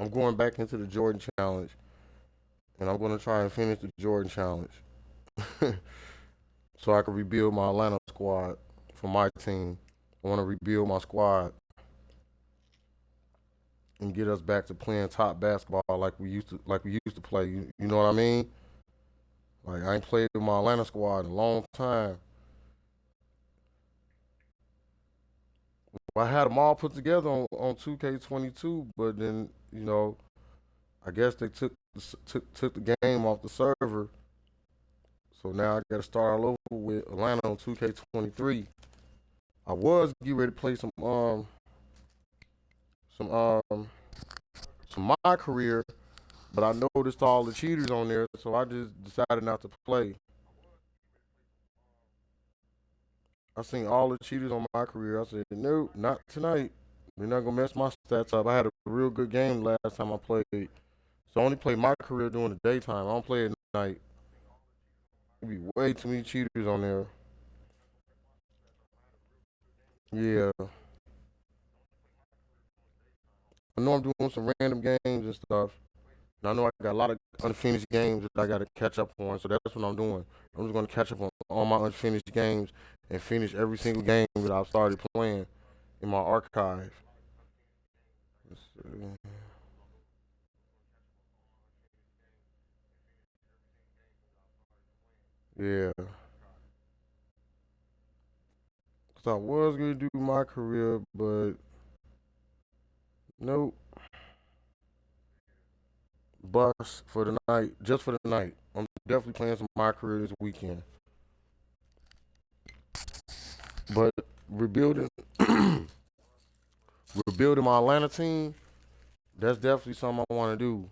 I'm going back into the Jordan Challenge, and I'm going to try and finish the Jordan Challenge so I can rebuild my Atlanta squad for my team. I want to rebuild my squad and get us back to playing top basketball like we used to play. You know what I mean? Like I ain't played with my Atlanta squad in a long time. Well, I had them all put together on 2K22, but then I guess they took the game off the server. So now I got to start all over with Atlanta on 2K23. I was getting ready to play some some my career, but I noticed all the cheaters on there, so I just decided not to play. I seen all the cheaters on my career. I said, nope, not tonight. They're not gonna mess my stats up. I had a real good game last time I played. So I only play my career during the daytime. I don't play at night. There be way too many cheaters on there. Yeah. I know I'm doing some random games and stuff. And I know I got a lot of unfinished games that I got to catch up on. So that's what I'm doing. I'm just going to catch up on all my unfinished games and finish every single game that I've started playing in my archive. Let's see. Yeah. Because I was going to do my career, but nope. Bus for the night, just for the night. I'm definitely playing some my career this weekend. But rebuilding, rebuilding my Atlanta team, that's definitely something I want to do.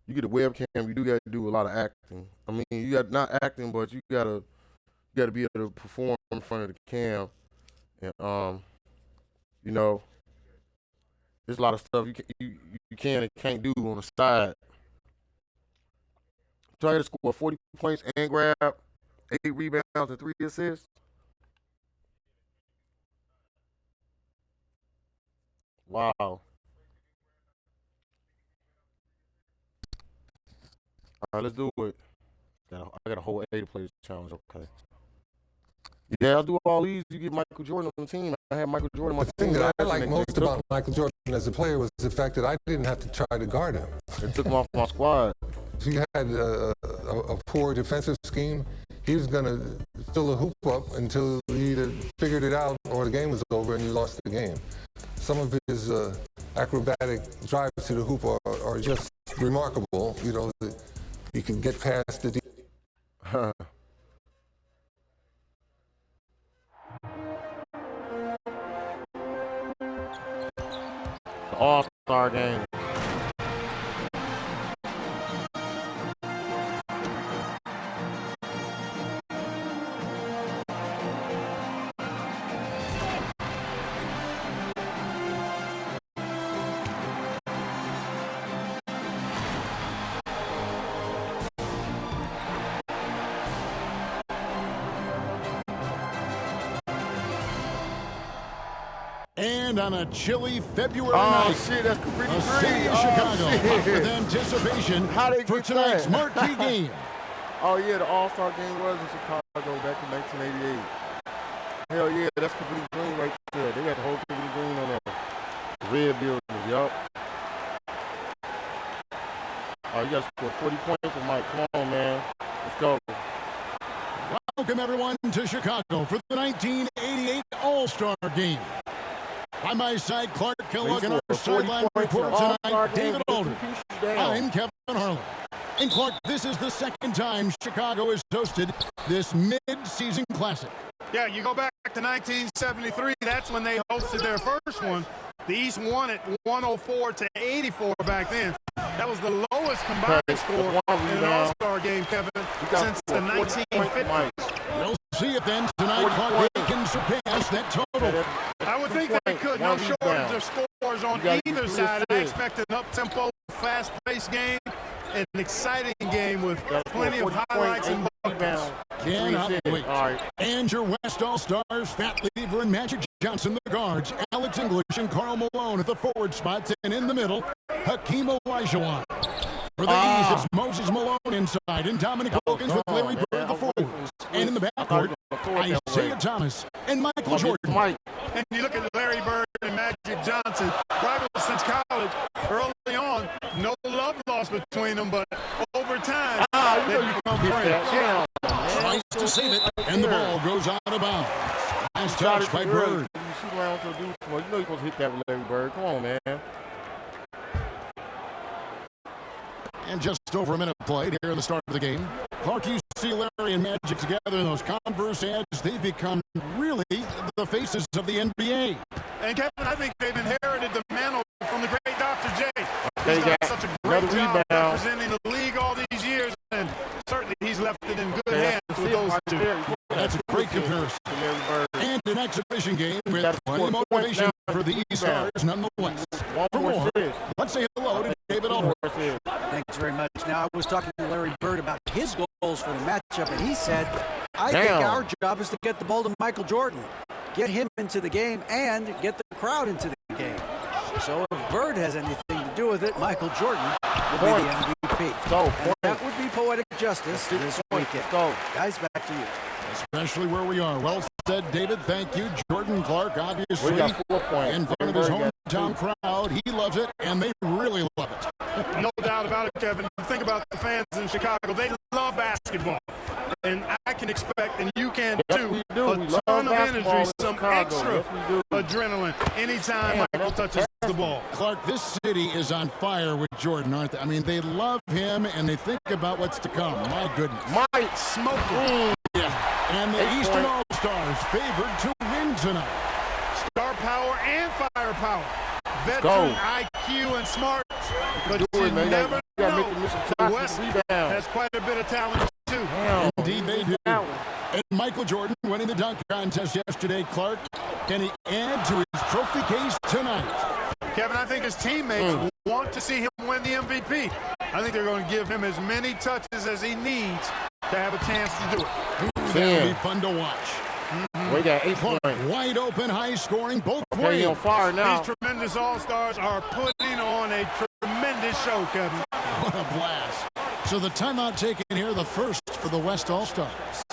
You get a webcam, you do got to do a lot of acting. I mean, you got not acting, but you gotta be able to perform in front of the cam, and you know, there's a lot of stuff you can and can't do on the side. Try to score 40 points and grab 8 rebounds and 3 assists. Wow. All right, let's do it. I got a whole 80 players challenge. Okay. Yeah, I'll do all these. You get Michael Jordan on the team. I had Michael Jordan on The my thing team that last I year, like and most about Michael Jordan as a player was the fact that I didn't have to try to guard him. they took him off my squad. If you had a poor defensive scheme, he was going to fill the hoop up until he either figured it out or the game was over and you lost the game. Some of his acrobatic drives to the hoop are just remarkable. You know, he can get past the All-Star game. And on a chilly February Oh night, shit, that's pretty the green. city of Oh Chicago, hot with shit. anticipation How they for get tonight's that? marquee game. Oh yeah, the All-Star game was in Chicago back in 1988. Hell yeah, that's completely green right there. They got the whole completely green on there. Red buildings, yup. Oh, you got to score 40 points for Mike. Come on, man. Let's go. Welcome everyone to Chicago for the 1988 All-Star Game. By my side, Clark Kellogg, and our sideline reporter tonight, David Aldridge. I'm Kevin Harlan. And Clark, this is the second time Chicago has hosted this mid-season classic. Yeah, you go back to 1973, that's when they hosted their first one. The East won it 104 to 84 back then. That was the lowest combined score in an All-Star game, Kevin, since the 1950s. We'll see if then tonight Clark can surpass that total. I would think they could. No shortage of scores All-Stars on either side. I expect an up-tempo, fast-paced game, an exciting game with plenty of highlights and buckets. Cannot wait. And your West All-Stars, Fat Lever and Magic Johnson, the guards. Alex English and Karl Malone at the forward spots. And in the middle, Hakeem Olajuwon. For the East, it's Moses Malone inside, and Dominic Wilkins with Larry Bird, the forwards. And in the backcourt, Isaiah Thomas and Michael Jordan. And you look at Larry Bird and Magic Johnson, rivals since college. Early on, no love lost between them, but over time, they become friends. Tries to save it, and the ball goes out of bounds. Nice touch by Bird. You shoot around to do small. You know you're supposed to hit that with Larry Bird. Come on, man. And just over a minute played here in the start of the game. Clark, you see Larry and Magic together in those Converse ads. They've become really the faces of the NBA. And Kevin, I think they've inherited the mantle from the great Dr. J. He's done such a great job rebound. representing the league all these years, and certainly he's left it in good hands with those two. That's a great comparison. And an exhibition game with plenty of motivation for the East Stars nonetheless. For more, let's say hello to David Aldridge. Thanks very much. Now, I was talking to Larry Bird about his goals for the matchup, and he said, I think our job is to get the ball to Michael Jordan, get him into the game, and get the crowd into the game. So if Bird has anything to do with it, Michael Jordan will be the MVP. And that would be poetic justice this weekend. Guys, back to you. Especially where we are. Well said, David. Thank you. Jordan Clark, obviously, We got 4 points. in front of his hometown crowd. He loves it, and they really love it. No doubt about it, Kevin. Think about the fans in Chicago. They love basketball. And I can expect, and you can too, a ton of energy, some extra adrenaline anytime Michael touches the ball. Clark, this city is on fire with Jordan, aren't they? I mean, they love him, and they think about what's to come. My goodness. Mike smoking. Yeah. And the Eastern All-Stars favored to win tonight. Star power and firepower. Veteran IQ and smarts. But you never know. The West has quite a bit of talent, too. Indeed, they do. And Michael Jordan winning the dunk contest yesterday, Clark. Can he add to his trophy case tonight? Kevin, I think his teammates want to see him win the MVP. I think they're going to give him as many touches as he needs to have a chance to do it. That'll be fun to watch. We got 8 points. Wide open, high scoring, both ways. On fire now. These tremendous All-Stars are putting on a tremendous show, Kevin. What a blast. So the timeout taken here, the first for the West All-Stars.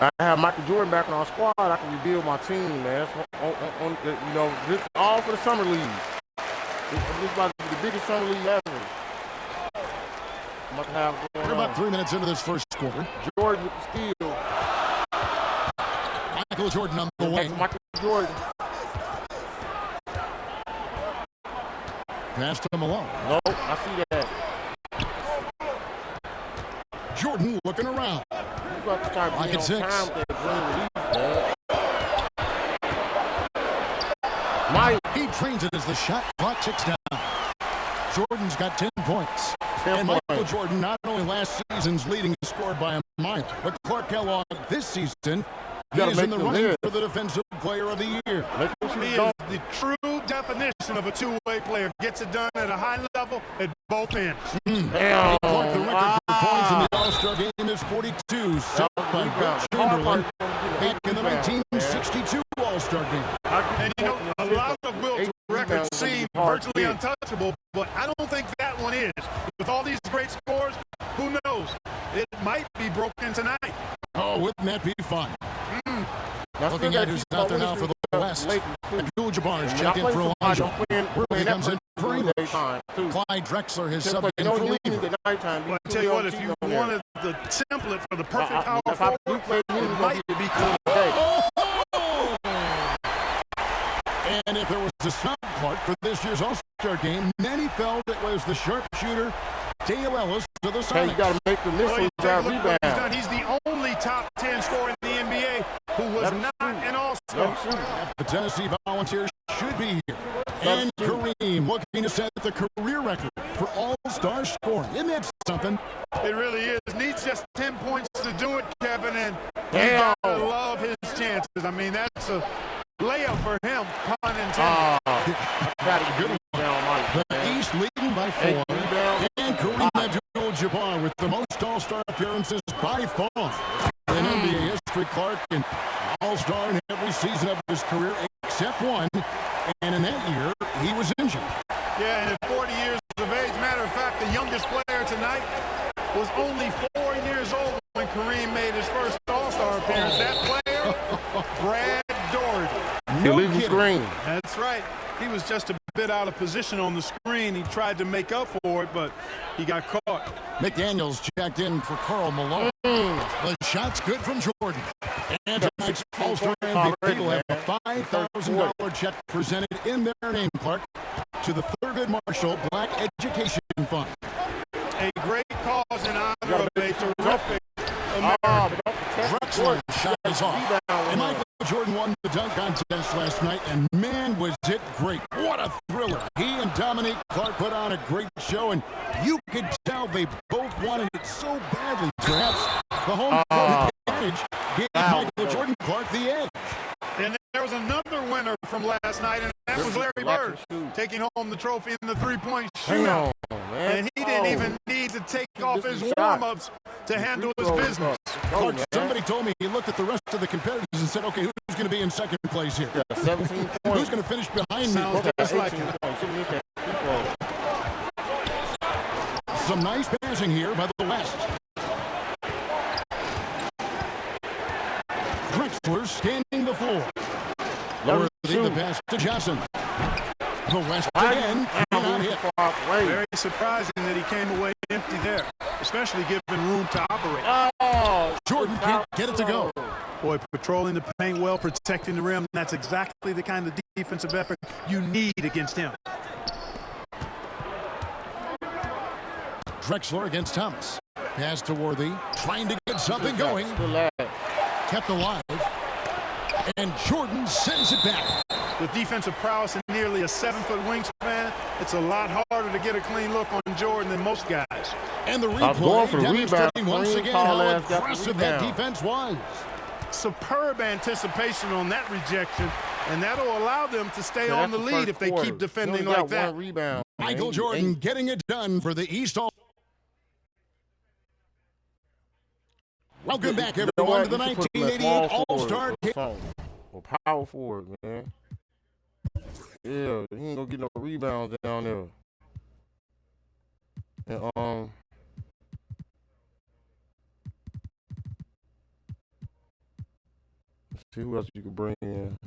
I have Michael Jordan back on our squad. I can rebuild my team, man. This all for the summer league. This is about to be the biggest summer league ever. We're about 3 minutes into this first quarter. Jordan with the steal. Michael Jordan on the wing. Michael Jordan. Pass to Malone. No, I see that. Jordan looking around. Like at 6. Mike. He trains it as the shot clock ticks down. Jordan's got 10 points. And Michael Jordan, not only last season's leading scorer by a mile, but Clark Kellogg this season, he is in the running for the Defensive Player of the Year. He is the true definition of a two-way player. Gets it done at a high level at both ends. Clark, the record for points in the All-Star game is 42, set by Bill Chamberlain back in the 1962 All-Star game. And you know, a lot of Wilt's records seem virtually untouchable, but I don't think that one is. With all these great scores, who knows? It might be broken tonight. Oh, wouldn't that be fun? Looking at who's out there now for the West. Abdul-Jabbar is checked in for Elijah. Worley comes in for English. Clyde Drexler has subbed in for Lever. Well, I tell you what, if you wanted the template for the perfect power forward, it might be And if there was a sound part for this year's All-Star game, many felt it was the sharpshooter Dale Ellis to the Sonics. Hey, you got to make the missile rebound. He's the only top 10 scorer in the NBA who was not an All-Star. The Tennessee Volunteers should be here. And Kareem looking to set the career record for All-Star scoring. Isn't that something? It really is. Needs just 10 points to do it, Kevin, and you gotta love his chances. I mean, that's a layup for him, pun intended. by 4. And Kareem Abdul-Jabbar with the most All-Star appearances by far in NBA history. Clark, an All-Star in every season of his career except one. And in that year, he was injured. Yeah, and at 40 years of age, matter of fact, the youngest player tonight was only 4 years old when Kareem made his first All-Star appearance. That player, Brad Daugherty. No illegal screen. That's right. He was just a bit out of position on the screen. He tried to make up for it, but he got caught. McDaniels checked in for Karl Malone. The shot's good from Jordan. And tonight's All-Star MVP will have a $5,000 check presented in their name, Clark, to the Thurgood Marshall Black Education Fund. A great cause in honor of a terrific American. Drexler shot is off. And Michael Jordan won the dunk contest last night, and man, was it great. What a thriller. He and Dominique Clark put on a great show, and you could tell they both wanted it so badly. Perhaps the home court advantage gave Michael Jordan Clark the edge. And there was another winner from last night, and that was Larry Bird, taking home the trophy in the three-point shootout. And he didn't even need to take off his warm-ups to handle his business. Clark, somebody told me he looked at the rest of the competitors and said, okay, who's going to be in second place here? 17 points. Who's going to finish behind me? Some nice passing here by the West. Drexler standing the floor. Worthy the pass to Johnson. The West again. Very surprising that he came away empty there, especially given room to operate. Jordan can't get it to go. Boy, patrolling the paint well, protecting the rim. That's exactly the kind of defensive effort you need against him. Drexler against Thomas. Pass to Worthy. Trying to get something going. Kept alive. And Jordan sends it back. With defensive prowess and nearly a 7-foot wingspan, it's a lot harder to get a clean look on Jordan than most guys. And the replay demonstrating once again how aggressive that defense was. Superb anticipation on that rejection, and that'll allow them to stay on the lead if they keep defending like that. Michael Jordan getting it done for the East All. Welcome back, everyone, to the 1988 All-Star Game. Well, power forward, man. Yeah, he ain't gonna get no rebounds down there. And let's see who else you could bring in.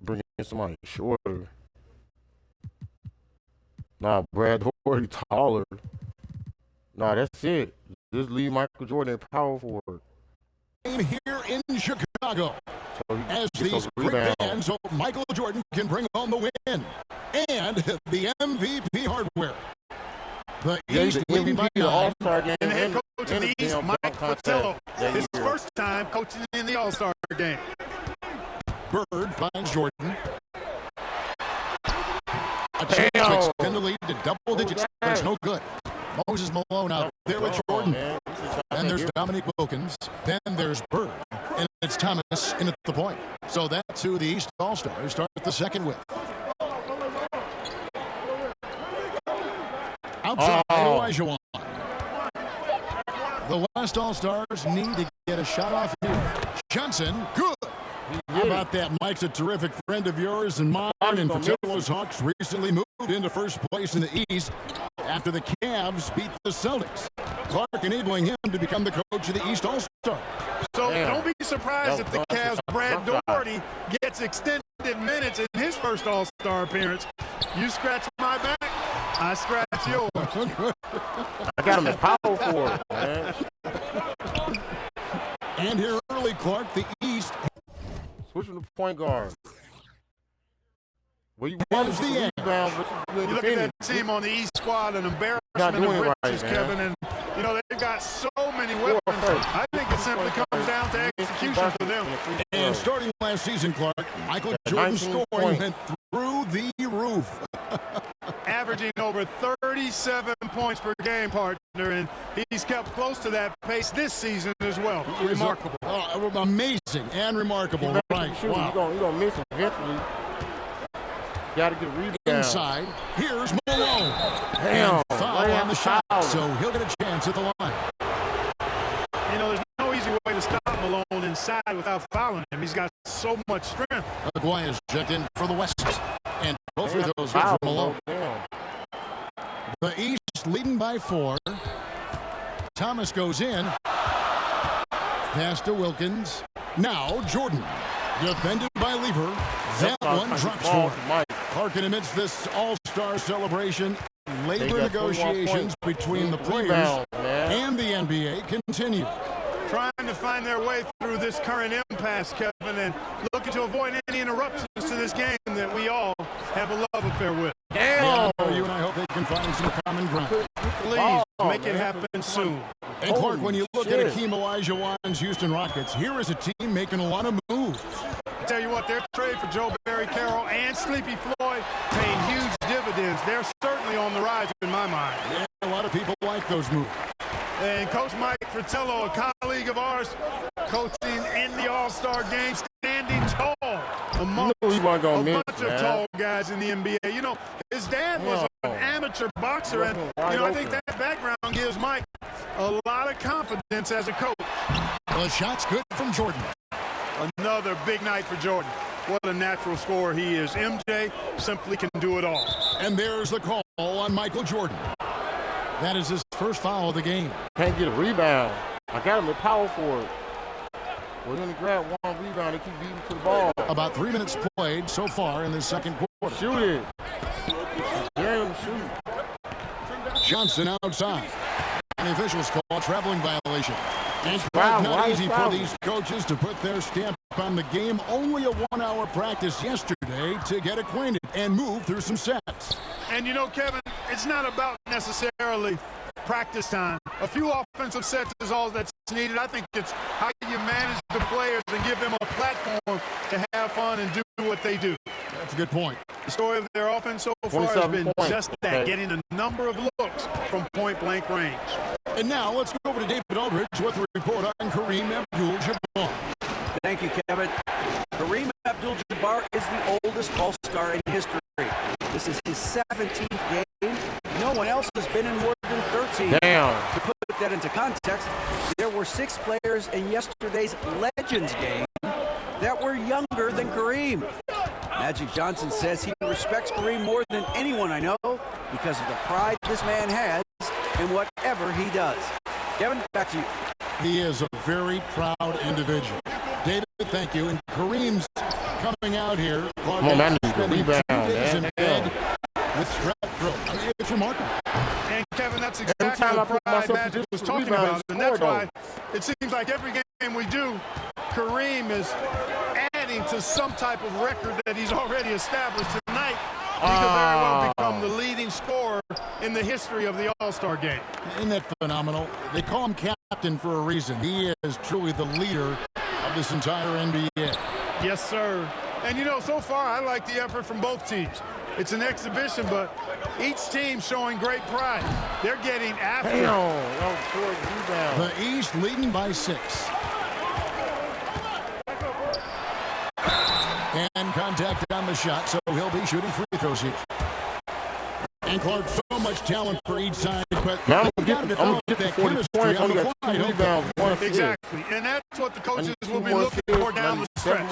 Bring in somebody shorter. Nah, Brad Daugherty taller. Nah, that's it. Just leave Michael Jordan power forward. Here in Chicago, as these great fans hope Michael Jordan can bring home the win and the MVP hardware. The East leading by 9. And the head coach of the East, Mike Fratello, his first time coaching in the All-Star game. Bird finds Jordan. A chance to extend the lead to double digits, but it's no good. Moses Malone out there with Jordan. Then there's Dominique Wilkins. Then there's Bird. And it's Thomas in at the point. So that's who the East All-Stars start the second with. Outside, Olajuwon. The West All-Stars need to get a shot off here. Johnson, good. How about that? Mike's a terrific friend of yours and mine, and Fratello's Hawks recently moved into first place in the East after the Cavs beat the Celtics. Clark enabling him to become the coach of the East All-Star. So don't be surprised if the Cavs' Brad Daugherty gets extended minutes in his first All-Star appearance. You scratch my back, I scratch yours. I got him at power forward, man. And here early, Clark, the East. Switch from the point guard. Well, you Here's the end. You look at that team on the East squad, an embarrassment of riches, Kevin, and you know they've got so many weapons. I think it simply comes down to execution for them. And starting last season, Clark, Michael Jordan's scoring went through the roof. Averaging over 37 points per game, partner, and he's kept close to that pace this season as well. Remarkable. Amazing and remarkable. Right. Wow. You're going to miss him eventually. Got to get a rebound. Inside, here's Malone. Damn, And foul on the shot, so he'll get a chance at the line. You know, there's no easy way to stop Malone inside without fouling him. He's got so much strength. Aguayo's checked in for the West. And both free throws good for Malone. The East leading by 4. Thomas goes in. Pass to Wilkins. Now Jordan. Defended by Lever. That one drops for him. Clark amidst this all-star celebration. Labor negotiations between the players and the NBA continue. Trying to find their way through this current impasse, Kevin, and looking to avoid any interruptions to this game that we all have a love affair with. Damn! You and I hope they can find some common ground. Please make it happen soon. And Clark, when you look at Akeem Olajuwon's Houston Rockets, here is a team making a lot of moves. I tell you what, their trade for Joe Barry Carroll and Sleepy Floyd paying huge dividends. They're certainly on the rise in my mind. Yeah, a lot of people like those moves. And Coach Mike Fratello, a colleague of ours, coaching in the All-Star game, standing tall amongst a bunch of tall guys in the NBA. You know, his dad was an amateur boxer, and I think that background gives Mike a lot of confidence as a coach. The shot's good from Jordan. Another big night for Jordan. What a natural scorer he is. MJ simply can do it all. And there's the call on Michael Jordan. That is his first foul of the game. Can't get a rebound. I got him at power forward. We're going to grab one rebound and keep beating to the ball. About 3 minutes played so far in the second quarter. Shoot it. Damn, shoot. Johnson outside. And the officials call traveling violation. It's not easy for these coaches to put their stamp on the game. Only a 1-hour practice yesterday to get acquainted and move through some sets. And you know, Kevin, it's not about necessarily practice time. A few offensive sets is all that's needed. I think it's how you manage the players and give them a platform to have fun and do what they do. That's a good point. The story of their offense so far has been just that, getting a number of looks from point-blank range. And now let's go over to David Aldridge with a report on Kareem Abdul-Jabbar. Thank you, Kevin. Kareem Abdul-Jabbar is the oldest All-Star in history. This is his 17th game. No one else has been in more than 13. Damn. To put that into context, there were 6 players in yesterday's Legends game that were younger than Kareem. Magic Johnson says he respects Kareem more than anyone I know because of the pride this man has in whatever he does. Kevin, back to you. He is a very proud individual. David, thank you. And Kareem's coming out here. Come on, man, rebound, in bed with strep throat. I mean, it's remarkable. And Kevin, that's exactly the pride Magic was talking about. And that's why it seems like every game we do, Kareem is adding to some type of record that he's already established. Tonight, he could very well become the leading scorer in the history of the All-Star game. Isn't that phenomenal? They call him captain for a reason. He is truly the leader of this entire NBA. Yes, sir. And you know, so far, I like the effort from both teams. It's an exhibition, but each team showing great pride. They're getting after it. The East leading by 6. And contact on the shot, so he'll be shooting free throws here. And Clark, so much talent for each side, but now I'm going to get that chemistry on the fly. Exactly, and that's what the coaches will be looking for down the stretch.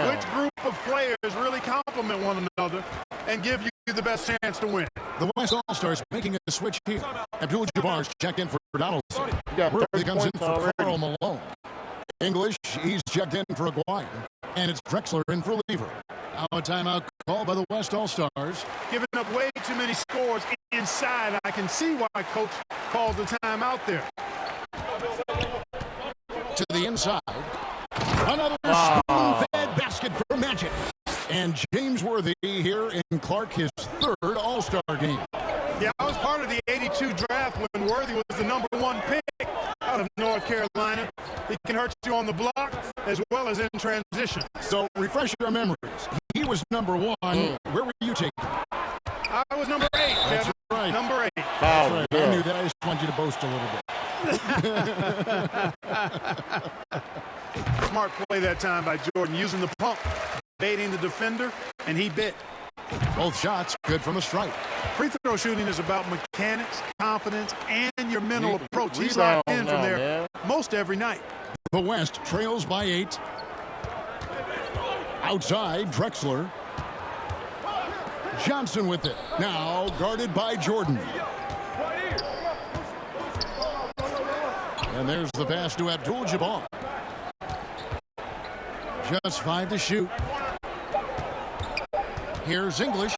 Which group of players really complement one another and give you the best chance to win? The West All-Stars making a switch here. Abdul-Jabbar's checked in for Donaldson. Worthy comes in for Karl Malone. English, he's checked in for Aguayo. And it's Drexler in for Lever. Now a timeout call by the West All-Stars. Giving up way too many scores inside. I can see why Coach called the timeout there. To the inside. Another spoon-fed basket for Magic. And James Worthy here in Clark, his 3rd All-Star game. Yeah, I was part of the 82 draft when Worthy was the #1 pick out of North Carolina. He can hurt you on the block as well as in transition. So refresh your memories. He was #1. Where were you taking? I was #8, Kevin. That's right. #8. That's right. I knew that. I just wanted you to boast a little bit. Smart play that time by Jordan, using the pump, baiting the defender, and he bit. Both shots good from the stripe. Free throw shooting is about mechanics, confidence, and your mental approach. He's locked in from there most every night. The West trails by 8. Outside, Drexler. Johnson with it. Now guarded by Jordan. And there's the pass to Abdul-Jabbar. Just 5 to shoot. Here's English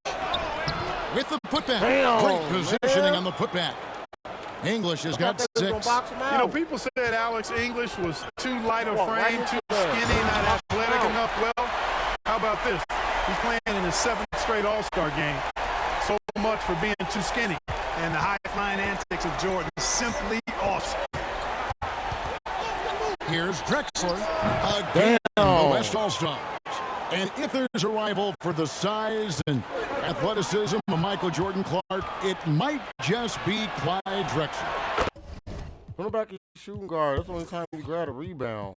with the putback. Great positioning on the putback. English has got 6. You know, people said Alex English was too light of frame, too skinny, not athletic enough. Well, how about this? He's playing in his 7th straight All-Star game. So much for being too skinny. And the high-flying antics of Jordan simply awesome. Here's Drexler again, the West All-Stars. And if there's a rival for the size and athleticism of Michael Jordan Clark, it might just be Clyde Drexler. Put him back in shooting guard. That's the only time you grab a rebound.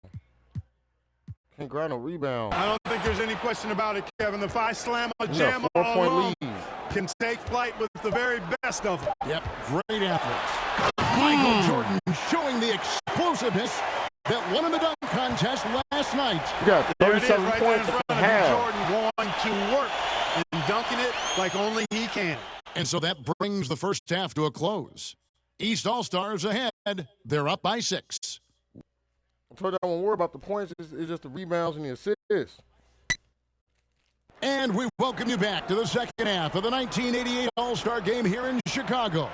Can't grab no rebound. I don't think there's any question about it, Kevin. The 5 slam a jam 4-point alone lead. can take flight with the very best of them. Yep, great athletes. Michael Jordan showing the explosiveness that won in the dunk contest last night. Yeah, There it is 37 right there in points front at of the half. Jordan going to work and dunking it like only he can. And so that brings the first half to a close. East All-Stars ahead. They're up by 6. I told you I won't worry about the points. It's just the rebounds and the assists. And we welcome you back to the second half of the 1988 All-Star Game here in Chicago.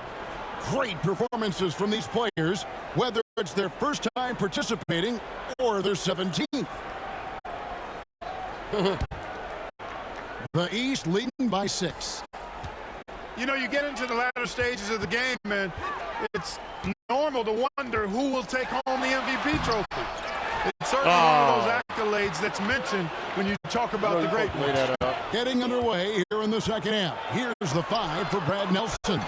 Great performances from these players, whether it's their first time participating or their 17th. The East leading by 6. You know, you get into the latter stages of the game, and it's normal to wonder who will take home the MVP trophy. It's certainly one of those accolades that's mentioned when you talk about the great ones. Getting underway here in the second half. Here's the 5 for Brad Nelson.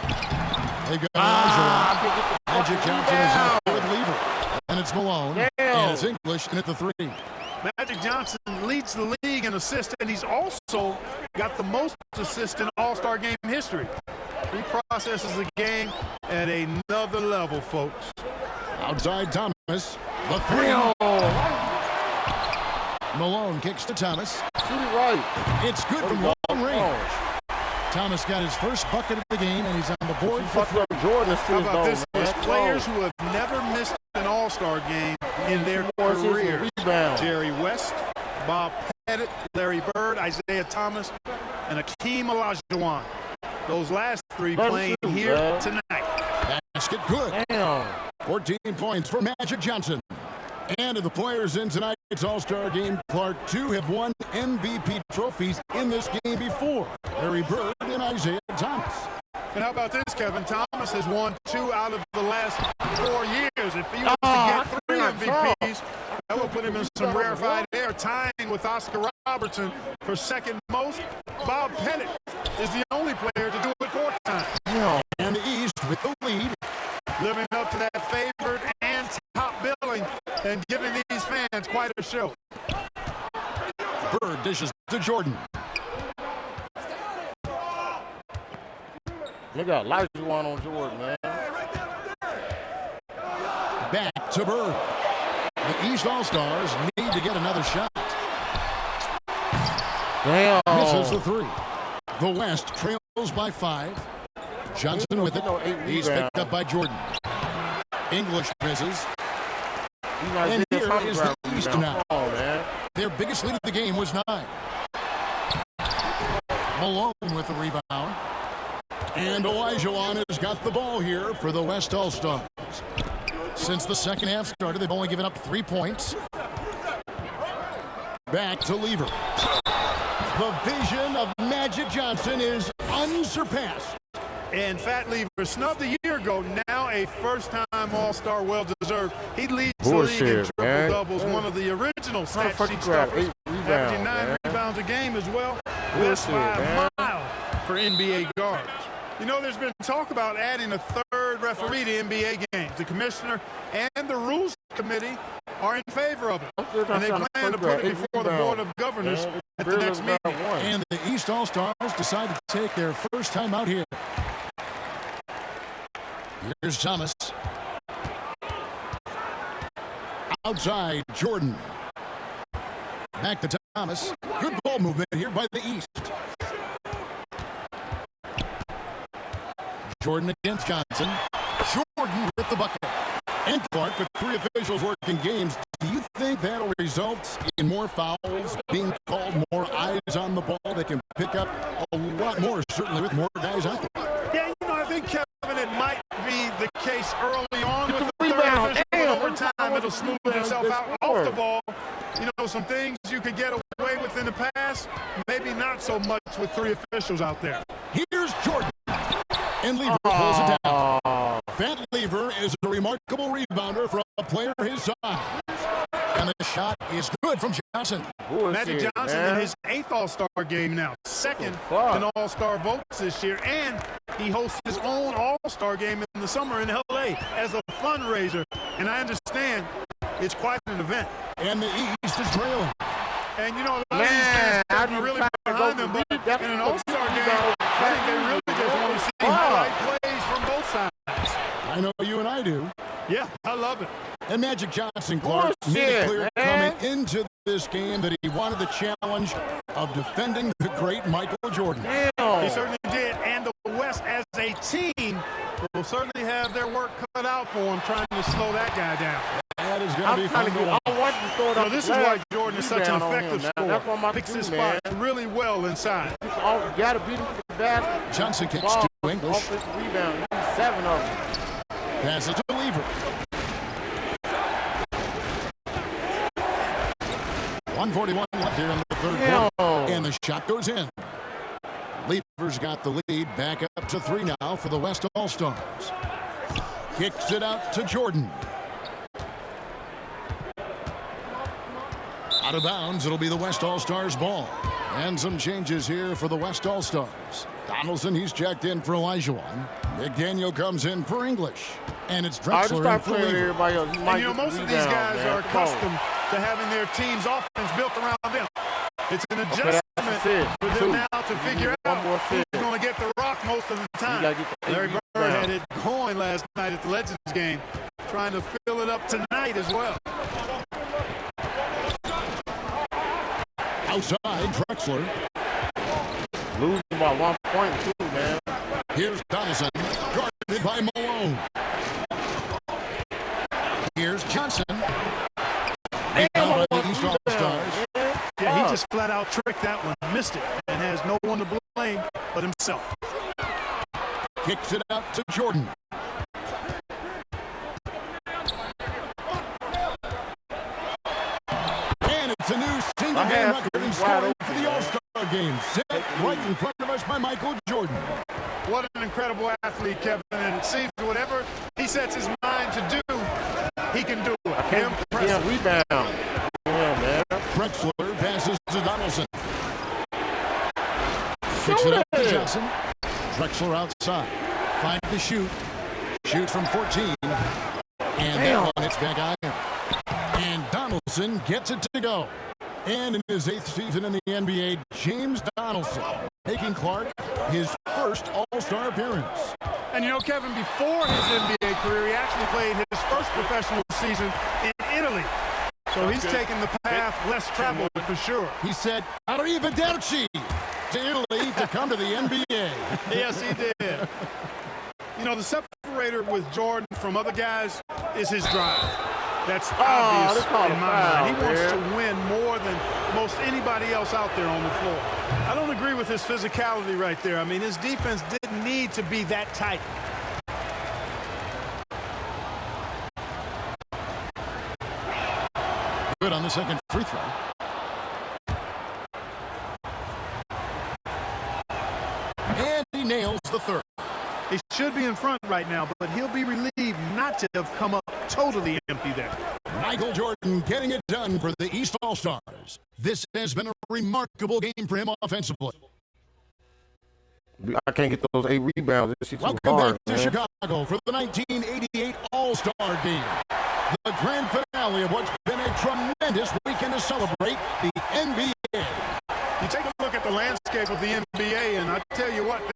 They got Magic Johnson is out with Lever. And it's Malone. And it's English in at the 3. Magic Johnson leads the league in assists, and he's also got the most assists in All-Star Game history. He processes the game at another level, folks. Outside Thomas, the 3. Malone kicks to Thomas. Shoot it right. It's good from long range. Thomas got his first bucket of the game, and he's on the board for 3. Jordan How about this? There's players who have never missed an All-Star game in their career. Jerry West, Bob Pettit, Larry Bird, Isaiah Thomas, and Akeem Olajuwon. Those last 3 playing here tonight. Basket good. 14 points for Magic Johnson. And of the players in tonight's All-Star Game, Clark, 2 have won MVP trophies in this game before. Larry Bird and Isaiah Thomas. And how about this, Kevin? Thomas has won 2 out of the last 4 years. If he was to get 3 MVPs, that would put him in some rarefied air, tying with Oscar Robertson for second most. Bob Pettit is the only player to do it 4 times. And the East with the lead. Living up to that favored and top billing and giving these fans quite a show. Bird dishes to Jordan. They got Olajuwon on Jordan, man. Back to Bird. The East All-Stars need to get another shot. Misses the 3. The West trails by 5. Johnson with it. He's picked up by Jordan. English misses. And here is the East now. Their biggest lead of the game was 9. Malone with the rebound. And Olajuwon has got the ball here for the West All-Stars. Since the second half started, they've only given up 3 points. Back to Lever. The vision of Magic Johnson is unsurpassed. And Fat Lever snubbed a year ago, now a first-time All-Star, well-deserved. He leads the league in triple-doubles, one of the original stat sheet stuffers, averaging 9 rebounds a game as well. Best by a mile for NBA guards. You know, there's been talk about adding a 3rd referee to NBA games. The commissioner and the rules committee are in favor of it. And they plan to put it before the Board of Governors at the next meeting. And the East All-Stars decide to take their first time out here. Here's Thomas. Outside, Jordan. Back to Thomas. Good ball movement here by the East. Jordan against Johnson. Jordan with the bucket. And Clark with 3 officials working games. Do you think that'll result in more fouls being called, more eyes on the ball that can pick up a lot more, certainly with more guys out there? Yeah, I think, Kevin, it might be the case early on with the third official, but over time it'll smooth itself out off the ball. Some things you could get away with in the past, maybe not so much with 3 officials out there. Here's Jordan. And Lever pulls it down. Fat Lever is a remarkable rebounder for a player his size. And the shot is good from Johnson. Magic Johnson in his 8th All-Star game now. 2nd in All-Star votes this year. And he hosts his own All-Star game in the summer in L.A. as a fundraiser. And I understand it's quite an event. And the East is trailing. And, a lot of these fans are really behind them. But in an All-Star game, I think they really just want to see highlight plays from both sides. I know you and I do. Yeah, I love it. And Magic Johnson, Clark, made it clear coming into this game that he wanted the challenge of defending the great Michael Jordan. He certainly did. And the West as a team will certainly have their work cut out for him trying to slow that guy down. That is going to be fun to watch. I want to throw it up. This is why Jordan is such an effective scorer. Picks his spots really well inside. You got to beat him to the basket. Johnson kicks to English. Offensive rebound. 7 of them. Passes to Lever. 1:41 left here in the third quarter. And the shot goes in. Lever's got the lead. Back up to 3 now for the West All-Stars. Kicks it out to Jordan. Out of bounds, it'll be the West All-Stars ball. And some changes here for the West All-Stars. Donaldson, he's checked in for Elijah. McDaniel comes in for English. And it's Drexler in for Lever. And most of these guys are accustomed to having their team's offense built around them. It's an adjustment for them now to figure out who's going to get the rock most of the time. Larry Bird had it going last night at the Legends game, trying to fill it up tonight as well. Outside, Drexler. Losing by 1 point, too, man. Here's Donaldson, guarded by Malone. Here's Johnson. Rebound by the East All-Stars. Yeah, he just flat out tricked that one, missed it, and has no one to blame but himself. Kicks it out to Jordan. And it's a new single-game record in scoring for the All-Star game. Set right in front of us by Michael Jordan. What an incredible athlete, Kevin, and it seems whatever he sets his mind to do, he can do it. Impressive. Rebound. Yeah, man. Drexler passes to Donaldson. Kicks it up to Johnson. Drexler outside. Finds the shoot. Shoots from 14. And that one hits back iron. And Donaldson gets it to go. And in his 8th season in the NBA, James Donaldson making Clark his first All-Star appearance. And Kevin, before his NBA career, he actually played his first professional season in Italy. So he's taken the path less traveled for sure. He said, "Arrivederci" to Italy to come to the NBA. Yes, he did. The separator with Jordan from other guys is his drive. That's obvious in my mind. He wants to win more than most anybody else out there on the floor. I don't agree with his physicality right there. I mean, his defense didn't need to be that tight. Good on the second free throw. And he nails the third. He should be in front right now, but he'll be relieved not to have come up totally empty there. Michael Jordan getting it done for the East All-Stars. This has been a remarkable game for him offensively. I can't get those 8 rebounds. Welcome back to Chicago for the 1988 All-Star Game. The grand finale of what's been a tremendous weekend to celebrate the NBA.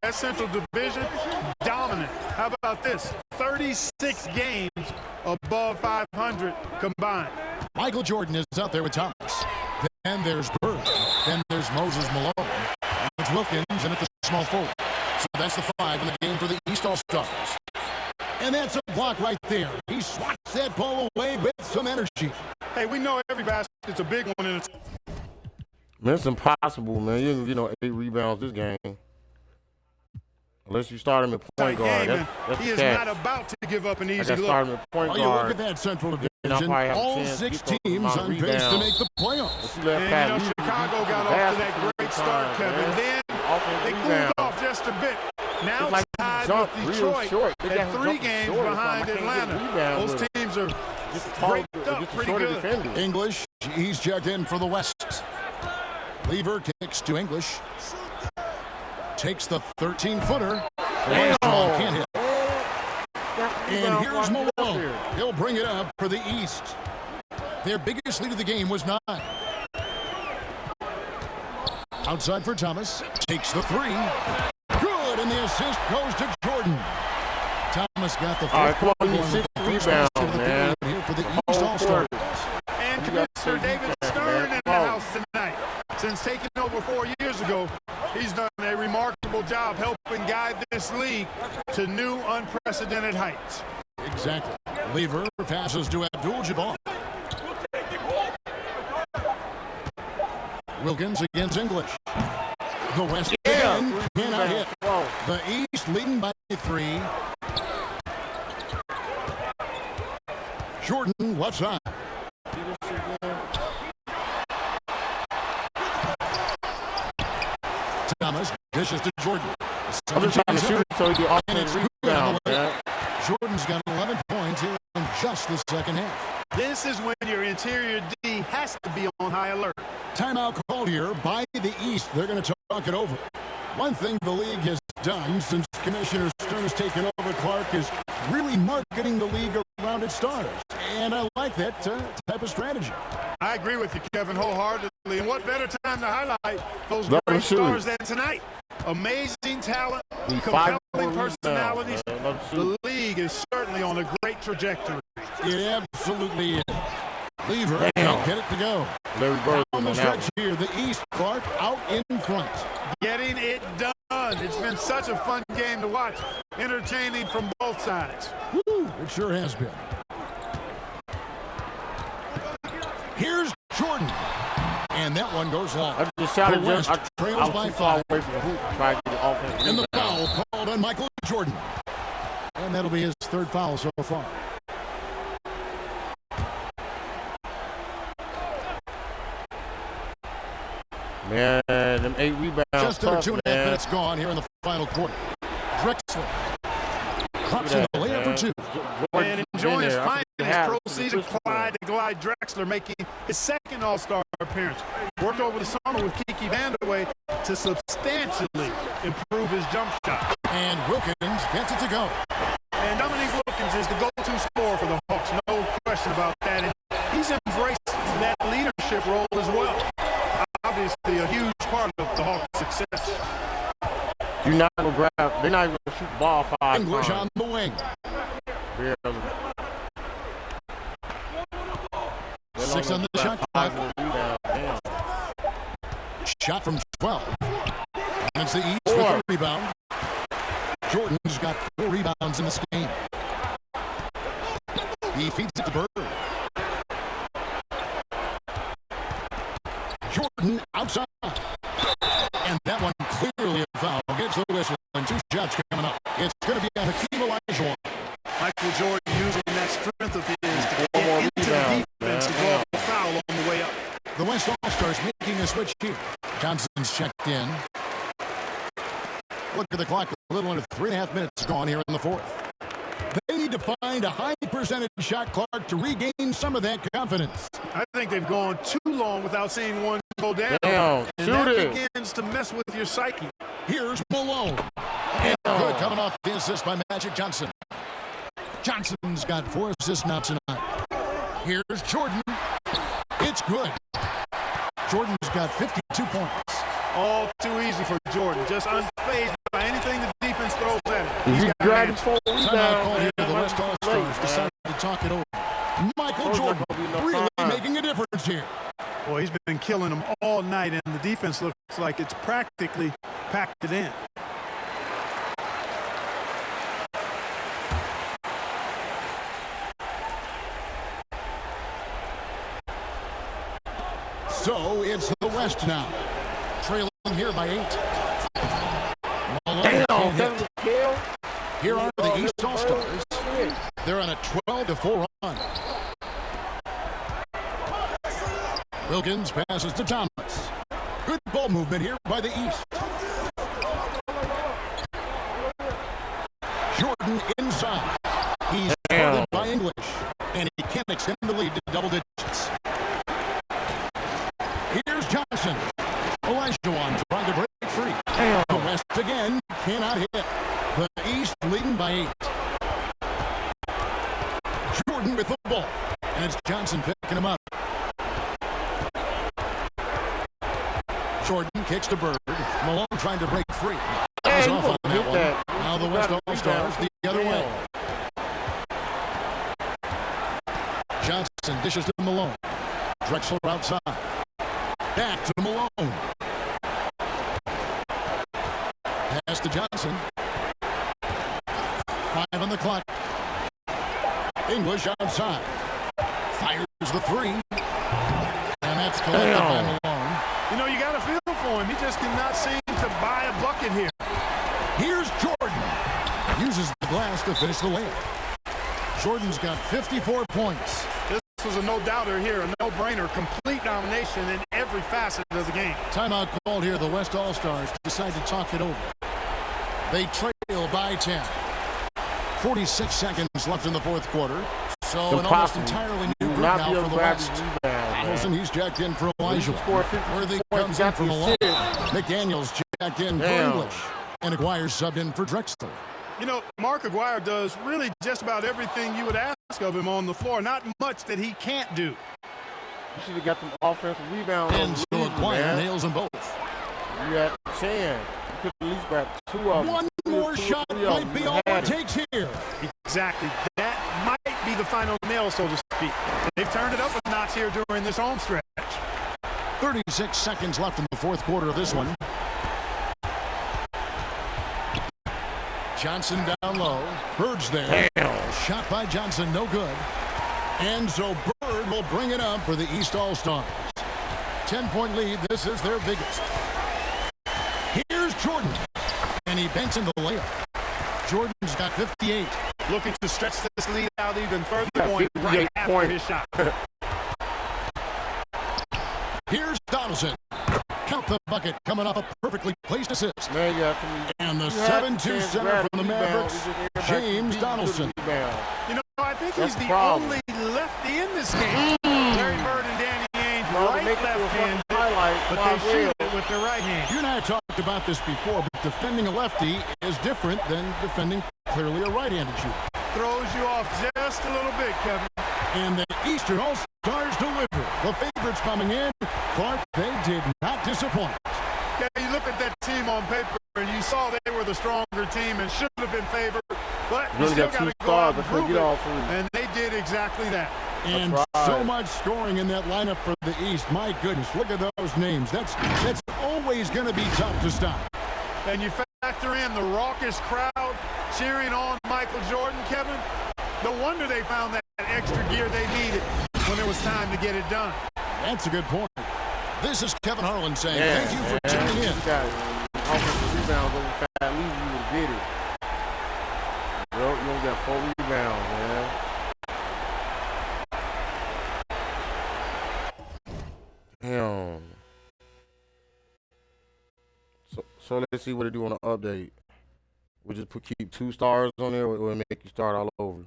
that Central Division, dominant. How about this? 36 games above 500 combined. Michael Jordan is out there with Thomas. Then there's Bird. Then there's Moses Malone. And it's Wilkins and at the small forward. So that's the 5 in the game for the East All-Stars. And that's a block right there. He swats that ball away with some energy. Hey, we know every basket's a big one. In Man, it's impossible, man. You know, 8 rebounds this game. Unless you start him at point guard. That's he is not about to give up an easy look. Start him at point guard. You look at that Central Division. All 6 teams on pace to make the playoffs. And Chicago got off to that great start, Kevin. Then they cooled off just a bit. Now it's tied with Detroit at 3 games behind Atlanta. Those teams are breaked up pretty good. English, he's checked in for the West. Lever kicks to English. Takes the 13-footer. Can't hit. And here's Malone. He'll bring it up for the East. Their biggest lead of the game was 9. Outside for Thomas. Takes the 3. Good, and the assist goes to Jordan. Thomas got the 4th rebound, man. Here for the East All-Stars. And Commissioner David Stern in the house tonight. Since taking over 4 years ago, he's done a remarkable job helping guide this league to new unprecedented heights. Exactly. Lever passes to Abdul-Jabbar. Wilkins against English. The West again cannot hit. The East leading by 3. Jordan left side. Thomas dishes to Jordan. I'm just trying to shoot it so he can offensive rebound. Jordan's got 11 points here in just the second half. This is when your interior D has to be on high alert. Timeout called here by the East. They're going to talk it over. One thing the league has done since Commissioner Stern has taken over, Clark, is really marketing the league around its stars. And I like that type of strategy. I agree with you, Kevin, wholeheartedly. And what better time to highlight those great stars than tonight? Amazing talent, compelling personalities. The league is certainly on a great trajectory. It absolutely is. Lever can't get it to go. Larry Bird on the stretch here, the East, Clark out in front. Getting it done. It's been such a fun game to watch. Entertaining from both sides. Woo, it sure has been. Here's Jordan. And that one goes long. I just shouted trails by 5. Away from the hoop, try to get the offense. And the foul called on Michael Jordan. And that'll be his 3rd foul so far. Man, them 8 rebounds. Just under 2.5 minutes gone here in the final quarter. Drexler drops in the layup for 2. And enjoying his finest proceeded Clyde to glide Drexler, making his 2nd All-Star appearance. Worked over the summer with Kiki Vandeweghe to substantially improve his jump shot. And Wilkins gets it to go. And Dominique Wilkins is the go-to scorer for the Hawks, no question about that. And he's embraced that leadership role as well. Obviously, a huge part of the Hawks' success. You're not going to grab, they're not even going to shoot the ball 5 English on the wing. Yeah. 6 on the shot clock. Shot from 12. And it's the East with the rebound. Jordan's got 4 rebounds in this game. He feeds it to Bird. Jordan outside. And that one clearly a foul. Gets the whistle and 2 shots coming up. It's going to be a Hakeem Olajuwon. Michael Jordan using that strength of his to get into the defense to draw a foul on the way up. The West All-Stars making a switch here. Johnson's checked in. Look at the clock. A little under 3.5 minutes gone here in the 4th. They need to find a high percentage shot, Clark, to regain some of that confidence. I think they've gone too long without seeing one go down. And that begins to mess with your psyche. Here's Malone. And good coming off the assist by Magic Johnson. Johnson's got 4 assists now tonight. Here's Jordan. It's good. Jordan's got 52 points. All too easy for Jordan. Just unfazed by anything the defense throws at him. He grabbed his 4 Timeout call here. rebounds. The West All-Stars decided to talk it over. Michael Jordan really making a difference here. Well, he's been killing them all night, and the defense looks like it's practically packed it in. So it's the West now, trailing here by 8. Damn, Kevin McHale. Here are the East All-Stars. They're on a 12-4 run. Wilkins passes to Thomas. Good ball movement here by the East. Jordan inside. He's guarded by English, and he can't extend the lead to double digits. Here's Johnson. Olajuwon trying to break free. The West again cannot hit. The East leading by 8. Jordan with the ball, and it's Johnson picking him up. Jordan kicks to Bird. Malone trying to break free. He's off on that one. Now the West All-Stars the other way. Johnson dishes to Malone. Drexler outside. Back to Malone. Pass to Johnson. 5 on the clock. English outside. Fires the 3. And that's collected by Malone. You know, you got to feel for him. He just cannot seem to buy a bucket here. Here's Jordan. Uses the glass to finish the layup. Jordan's got 54 points. This was a no-doubter here, a no-brainer, complete domination in every facet of the game. Timeout called here. The West All-Stars decide to talk it over. They trail by 10. 46 seconds left in the fourth quarter. So an almost entirely new group now for the West. Donaldson, he's jacked in for Elijah. Worthy comes in for Malone. McDaniels jacked in for English. And Aguirre subbed in for Drexler. You know, Mark Aguirre does really just about everything you would ask of him on the floor. Not much that he can't do. You should have got them offensive rebounds. And so Aguirre nails them both. You had a chance. You could at least grab 2 of them. One more shot might be all it takes here. Exactly. That might be the final nail, so to speak. They've turned it up a notch here during this home stretch. 36 seconds left in the fourth quarter of this one. Johnson down low. Bird's there. Damn. Shot by Johnson, no good. And so Bird will bring it up for the East All-Stars. 10-point lead. This is their biggest. Here's Jordan. And he banks in the layup. Jordan's got 58. Looking to stretch this lead out even further, going right after his shot. Here's Donaldson. Count the bucket, coming off a perfectly placed assist. And the 7-2 center from the Mavericks, James Donaldson. You know, I think he's the only lefty in this game. Larry Bird and Danny Ainge, right left hand, but they shoot it with their right hand. You and I have talked about this before, but defending a lefty is different than defending clearly a right-handed shooter. Throws you off just a little bit, Kevin. And the Eastern All-Stars deliver. The favorites coming in. Clark, they did not disappoint. Yeah, you look at that team on paper, and you saw they were the stronger team and should have been favored. But you still got to go out and prove it. And they did exactly that. And so much scoring in that lineup for the East. My goodness, look at those names. That's always going to be tough to stop. And you factor in the raucous crowd cheering on Michael Jordan, Kevin. No wonder they found that extra gear they needed when it was time to get it done. That's a good point. This is Kevin Harlan saying thank you for tuning in. Offensive rebounds over fast. At least you would have did it. Bro, you only got 4 rebounds, man. Damn. So let's see what they do on the update. We just keep 2 stars on there, or make you start all over.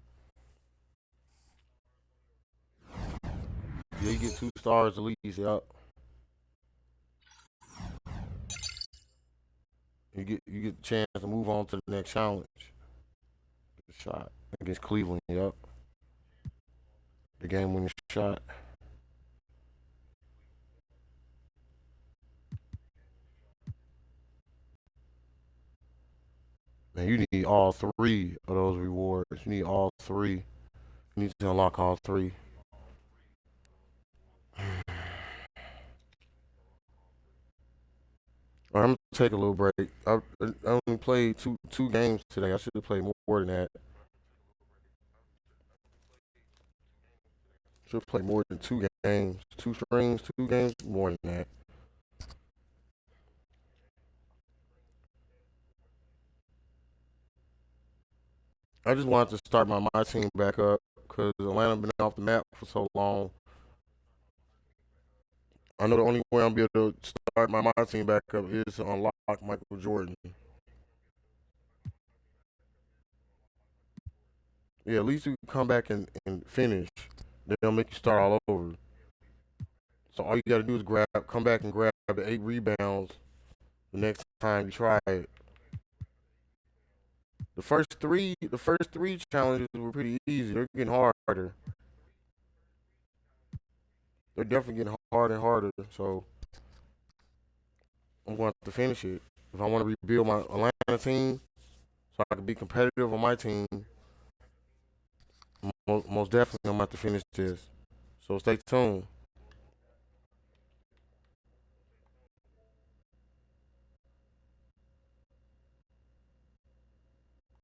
Yeah, you get 2 stars at least, yup. You get a chance to move on to the next challenge. Good shot against Cleveland, yup. The game winning shot. Man, you need all three of those rewards. You need all three. You need to unlock all three. All right, I'm gonna take a little break. I only played two games today. I should have played more than that. Should have played more than 2 games. 2 streams, 2 games, more than that. I just wanted to start my team back up because Atlanta been off the map for so long. I know the only way I'm gonna be able to start my team back up is to unlock Michael Jordan. Yeah, at least you can come back and finish. Then they'll make you start all over. So all you gotta do is come back and grab the 8 rebounds the next time you try it. The first three challenges were pretty easy. They're getting harder. They're definitely getting harder and harder. So I'm going to have to finish it if I want to rebuild my Atlanta team, so I can be competitive on my team. Most definitely, I'm going to have to finish this. So stay tuned.